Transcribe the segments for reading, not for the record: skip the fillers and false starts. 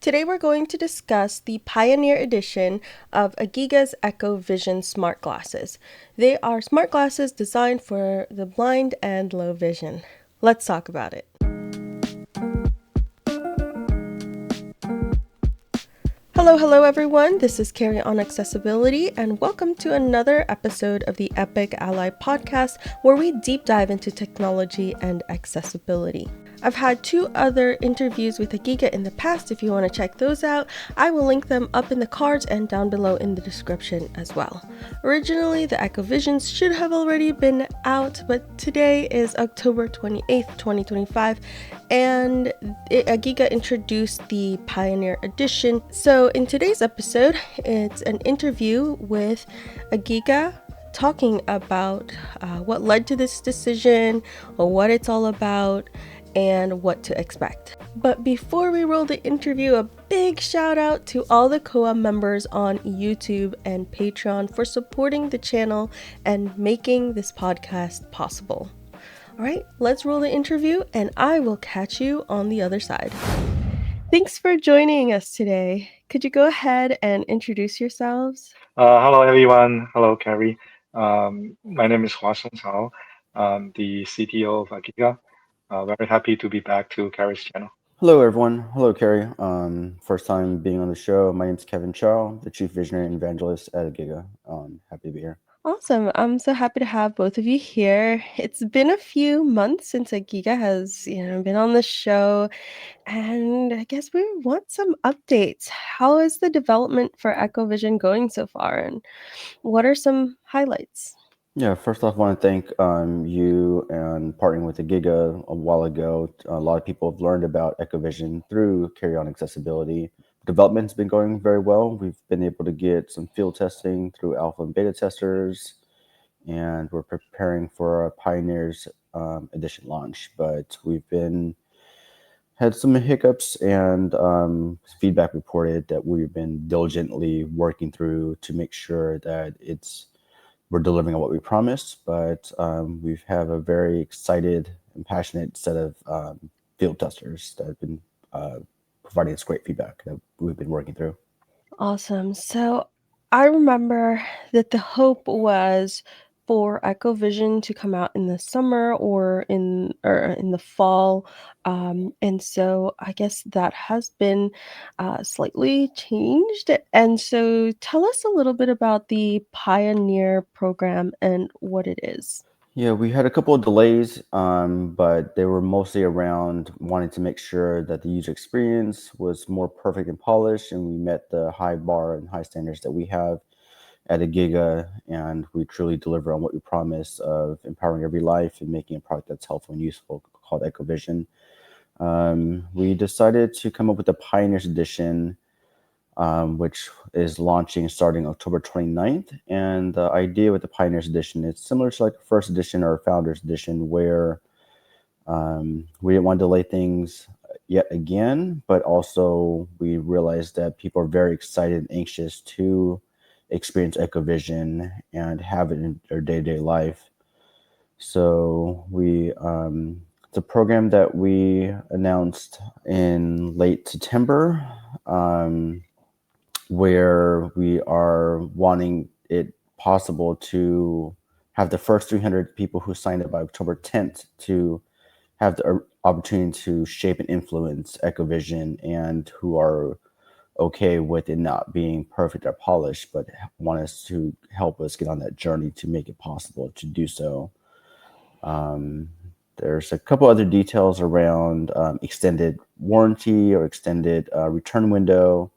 Today we're going to discuss the Pioneer Edition of Agiga's EchoVision smart glasses. They are smart glasses designed for the blind and low vision. Let's talk about it. Hello everyone. This is Carrie on Accessibility, and welcome to another episode of the Epic Ally podcast, where we deep dive into technology and accessibility. I've had 2 other interviews with Agiga in the past. If you want to check those out, I will link them up in the cards and down below in the description as well. Originally, the EchoVisions should have already been out, but today is October 28th, 2025, and Agiga introduced the Pioneer Edition. So in today's episode, it's an interview with Agiga talking about what led to this decision, or what it's all about, and what to expect. But before we roll the interview, a big shout out to all the CoA members on YouTube and Patreon for supporting the channel and making this podcast possible. All right, let's roll the interview, and I will catch you on the other side. Thanks for joining us today. Could you go ahead and introduce yourselves? Hello, everyone. Hello, Carrie. My name is Huasong. I'm the CTO of Agiga. Very happy to be back to Carrie's channel. Hello, everyone. Hello, Carrie. First time being on the show. My name is Kevin Chow, the Chief Visionary and Evangelist at Agiga. Happy to be here. Awesome. I'm so happy to have both of you here. It's been a few months since Agiga has, been on the show, and I guess we want some updates. How is the development for EchoVision going so far, and what are some highlights? Yeah, first off, I want to thank you and partnering with Agiga a while ago. A lot of people have learned about EchoVision through Carry On Accessibility. Development's been going very well. We've been able to get some field testing through alpha and beta testers, and we're preparing for a Pioneers edition launch. But we've had some hiccups and feedback reported that we've been diligently working through to make sure that we're delivering on what we promised. But we have a very excited and passionate set of field testers that have been providing us great feedback that we've been working through. Awesome. So I remember that the hope was for EchoVision to come out in the summer or in the fall, and so I guess that has been slightly changed. And so tell us a little bit about the Pioneer program and what it is. Yeah, we had a couple of delays, but they were mostly around wanting to make sure that the user experience was more perfect and polished, and we met the high bar and high standards that we have at Agiga, and we truly deliver on what we promise of empowering every life and making a product that's helpful and useful called EchoVision. We decided to come up with the Pioneers Edition, which is launching starting October 29th. And the idea with the Pioneers Edition is similar to like a first edition or a Founders Edition, where we didn't want to delay things yet again, but also we realized that people are very excited and anxious to experience EchoVision and have it in their day-to-day life. So it's a program that we announced in late September, where we are wanting it possible to have the first 300 people who signed up by October 10th to have the opportunity to shape and influence EchoVision, and who are okay with it not being perfect or polished, but want us to help us get on that journey to make it possible to do so. There's a couple other details around extended warranty or extended return window,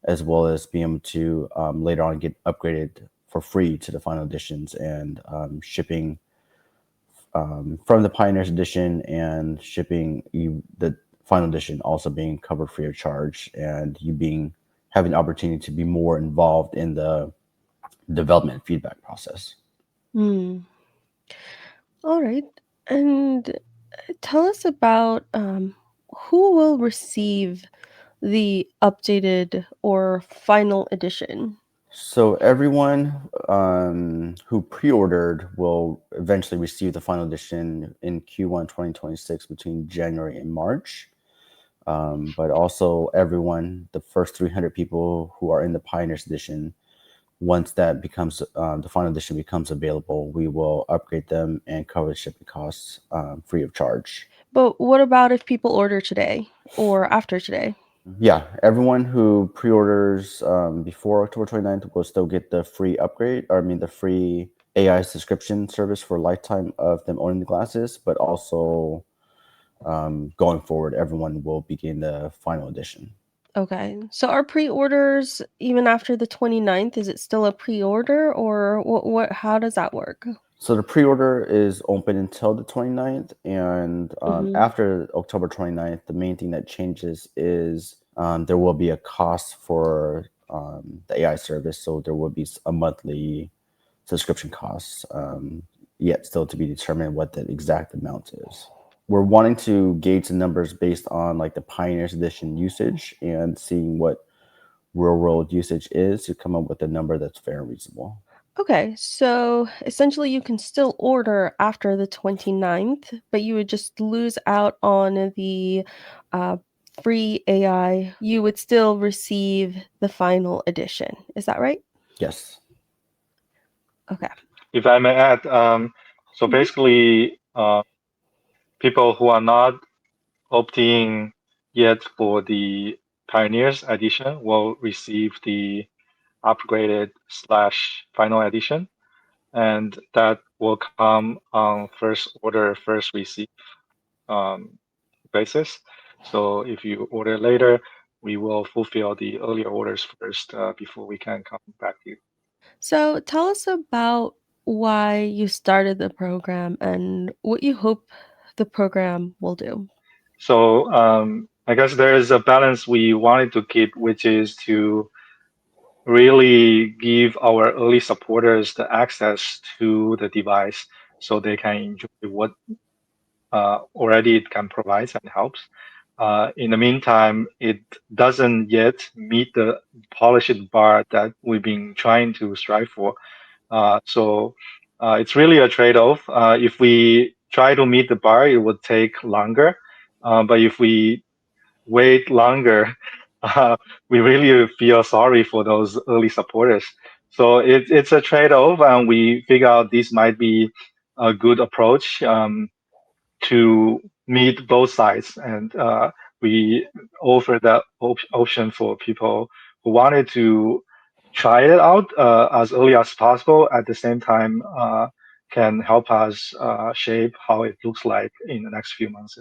as well as being able to later on get upgraded for free to the final editions, and shipping from the Pioneers Edition, and shipping the final edition also being covered free of charge, and you having the opportunity to be more involved in the development feedback process. Hmm. All right. And tell us about who will receive the updated or final edition. So everyone who pre-ordered will eventually receive the final edition in Q1 2026 between January and March. but also everyone, the first 300 people who are in the Pioneers Edition, once that becomes the final edition becomes available, we will upgrade them and cover the shipping costs free of charge. But what about if people order today or after today? Yeah, everyone who pre-orders before October 29th will still get the free upgrade, or I mean the free AI subscription service for lifetime of them owning the glasses, but also going forward, everyone will begin the final edition. Okay. So are pre-orders even after the 29th, is it still a pre-order or what how does that work? So the pre-order is open until the 29th, and Mhm. after October 29th, the main thing that changes is there will be a cost for the AI service. So there will be a monthly subscription cost, yet still to be determined what the exact amount is. We're wanting to gauge the numbers based on like the Pioneers Edition usage and seeing what real world usage is to come up with a number that's fair and reasonable. Okay, so essentially you can still order after the 29th, but you would just lose out on the uh, free AI. You would still receive the final edition. Is that right? Yes. Okay. If I may add, so Mhm. basically, people who are not opting yet for the Pioneers edition will receive the upgraded slash final edition, and that will come on first order, first receive um, basis. So if you order later, we will fulfill the earlier orders first before we can come back to you. So tell us about why you started the program and what you hope the program will do. So I guess there is a balance we wanted to keep, which is to really give our early supporters the access to the device so they can enjoy what already it can provide and helps. In the meantime, it doesn't yet meet the polished bar that we've been trying to strive for. So it's really a trade-off. If we try to meet the bar, it would take longer. But if we wait longer, uh, we really feel sorry for those early supporters. So it's a trade-off, and we figure out this might be a good approach to meet both sides. And we offer that option for people who wanted to try it out as early as possible. At the same time, can help us shape how it looks like in the next few months.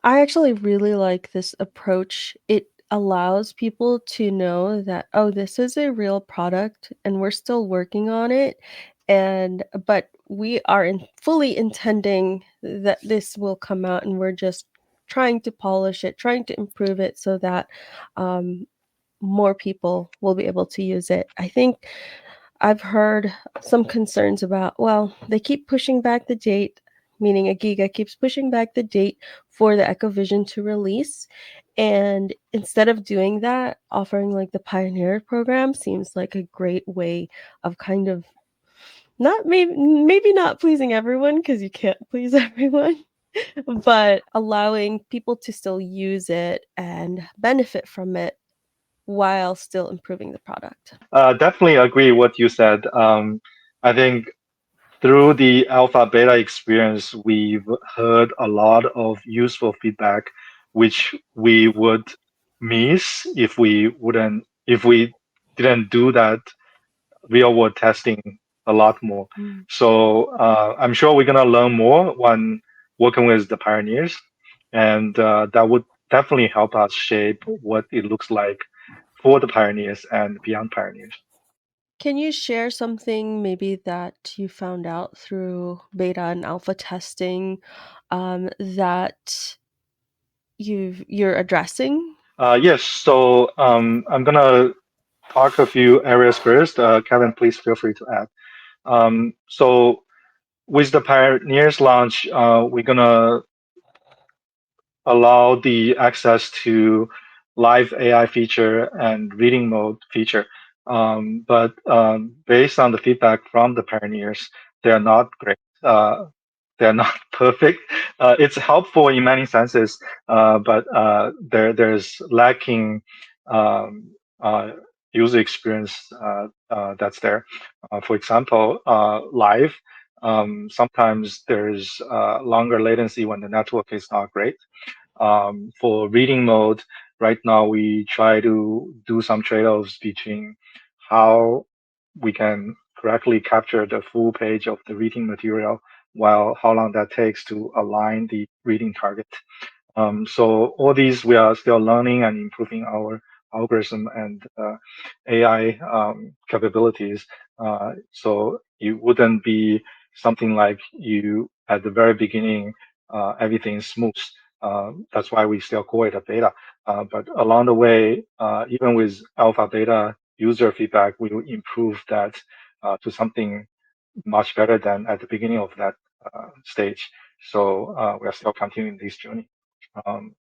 I actually really like this approach. It allows people to know that, oh, this is a real product and we're still working on it. And, but we are fully intending that this will come out and we're just trying to polish it, trying to improve it so that um, more people will be able to use it. I think I've heard some concerns about, well, they keep pushing back the date, meaning Agiga keeps pushing back the date for the EchoVision to release. And instead of doing that, offering like the Pioneer program seems like a great way of kind of not maybe not pleasing everyone because you can't please everyone, but allowing people to still use it and benefit from it while still improving the product. Definitely agree what you said. I think through the alpha beta experience, we've heard a lot of useful feedback, which we would miss if we didn't do that real world testing a lot more. Mm. So I'm sure we're gonna learn more when working with the pioneers, and that would definitely help us shape what it looks like for the pioneers and beyond pioneers. Can you share something maybe that you found out through beta and alpha testing that you're addressing? Yes, so I'm gonna talk a few areas first. Kevin, please feel free to add. So with the Pioneers launch, we're gonna allow the access to live AI feature and reading mode feature. But based on the feedback from the Pioneers, they're not great. they're not perfect. It's helpful in many senses, but there's lacking um, uh, user experience that's there. For example, live. Sometimes there's longer latency when the network is not great. For reading mode, right now we try to do some trade-offs between how we can correctly capture the full page of the reading material while how long that takes to align the reading target. So all these we are still learning and improving our algorithm and AI capabilities. So it wouldn't be something like you at the very beginning, everything is smooth. That's why we still call it a beta. But along the way, even with alpha beta user feedback, we will improve that to something much better than at the beginning of that stage. So we are still continuing this journey.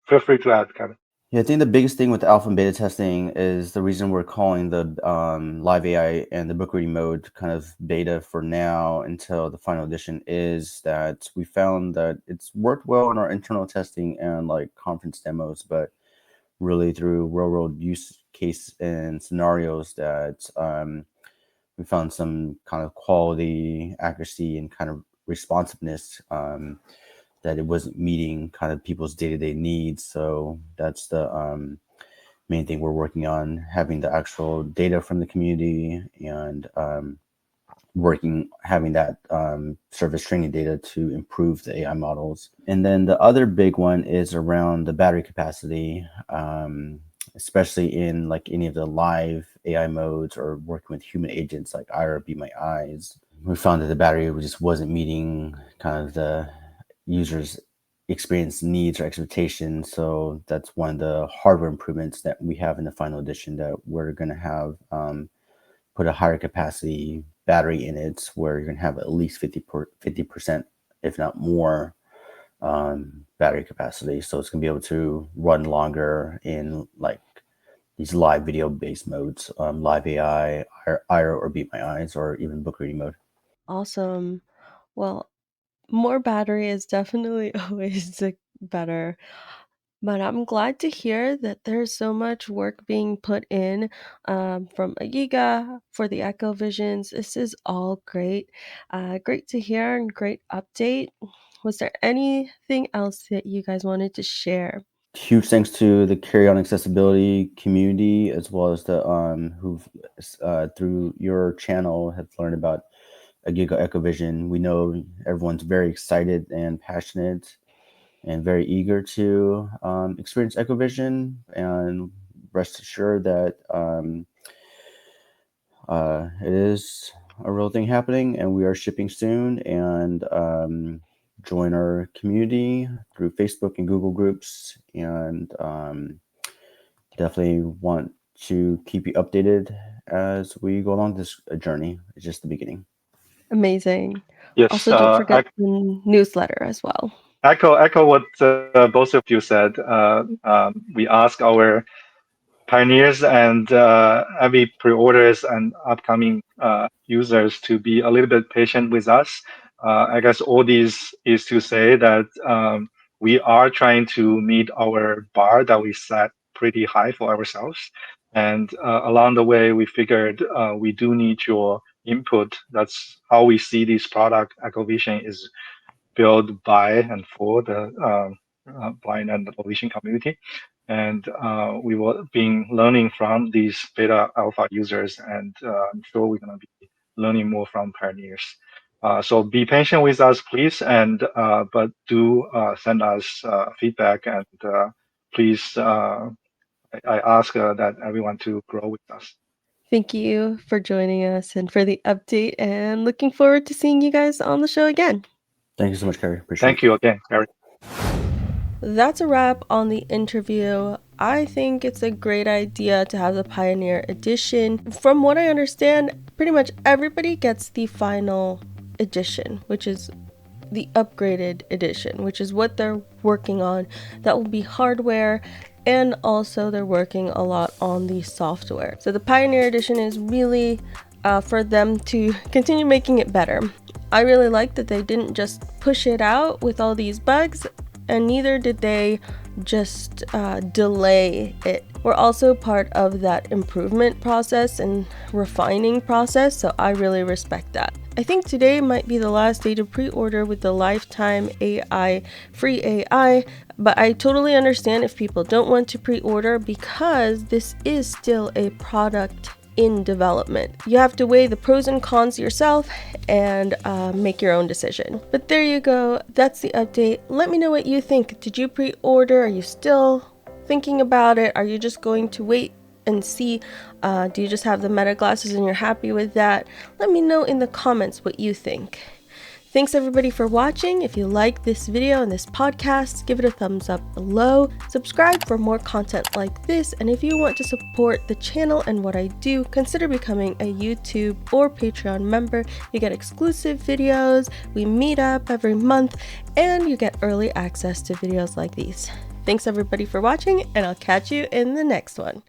Feel free to add, Kevin. Yeah, I think the biggest thing with alpha and beta testing is the reason we're calling the live AI and the book reading mode kind of beta for now until the final edition is that we found that it's worked well in our internal testing and like conference demos, but really through real world use case and scenarios that we found some kind of quality, accuracy, and kind of responsiveness that it wasn't meeting kind of people's day-to-day needs. So that's the main thing we're working on, having the actual data from the community and having that service training data to improve the AI models. And then the other big one is around the battery capacity, especially in like any of the live AI modes or working with human agents like Ira Be My Eyes. We found that the battery just wasn't meeting kind of the user's experience needs or expectations. So that's one of the hardware improvements that we have in the final edition that we're going to have put a higher capacity battery in it where you're going to have at least 50%, if not more, battery capacity. So it's going to be able to run longer in like these live video based modes, live AI, IR or Beat My Eyes, or even book reading mode. Awesome. Well, more battery is definitely always better. But I'm glad to hear that there's so much work being put in from Agiga for the EchoVisions. This is all great. Great to hear and great update. Was there anything else that you guys wanted to share? Huge thanks to the Carry On Accessibility community as well as the who've through your channel have learned about Agiga EchoVision. We know everyone's very excited and passionate and very eager to experience EchoVision, and rest assured that it is a real thing happening, and we are shipping soon. And join our community through Facebook and Google groups, and definitely want to keep you updated as we go along this journey. It's just the beginning. Amazing. Yes, Also, don't forget the newsletter as well. echo what both of you said. We ask our pioneers and heavy pre-orders and upcoming users to be a little bit patient with us. I guess all these is to say that we are trying to meet our bar that we set pretty high for ourselves. And along the way, we figured we do need your input. That's how we see this product. EchoVision is built by and for the blind and low vision community. And we were being learning from these beta alpha users, and I'm sure we're going to be learning more from pioneers. So be patient with us, please, and but do send us feedback, and please, I ask that everyone to grow with us. Thank you for joining us and for the update, and looking forward to seeing you guys on the show again. Thank you so much, Carrie. Appreciate Thank it. you again, Carrie. That's a wrap on the interview. I think it's a great idea to have the Pioneer Edition. From what I understand, pretty much everybody gets the final edition, which is the upgraded edition, which is what they're working on. That will be hardware, and also they're working a lot on the software. So the Pioneer Edition is really for them to continue making it better. I really like that they didn't just push it out with all these bugs, and neither did they just delay it. We're also part of that improvement process and refining process, so I really respect that. I think today might be the last day to pre-order with the lifetime AI, free AI, but I totally understand if people don't want to pre-order because this is still a product in development. You have to weigh the pros and cons yourself and make your own decision. But there you go. That's the update. Let me know what you think. Did you pre-order? Are you still thinking about it? Are you just going to wait and see? Do you just have the Meta glasses and you're happy with that? Let me know in the comments what you think. Thanks everybody for watching. If you like this video and this podcast, give it a thumbs up below. Subscribe for more content like this. And if you want to support the channel and what I do, consider becoming a YouTube or Patreon member. You get exclusive videos, we meet up every month, and you get early access to videos like these. Thanks everybody for watching, and I'll catch you in the next one.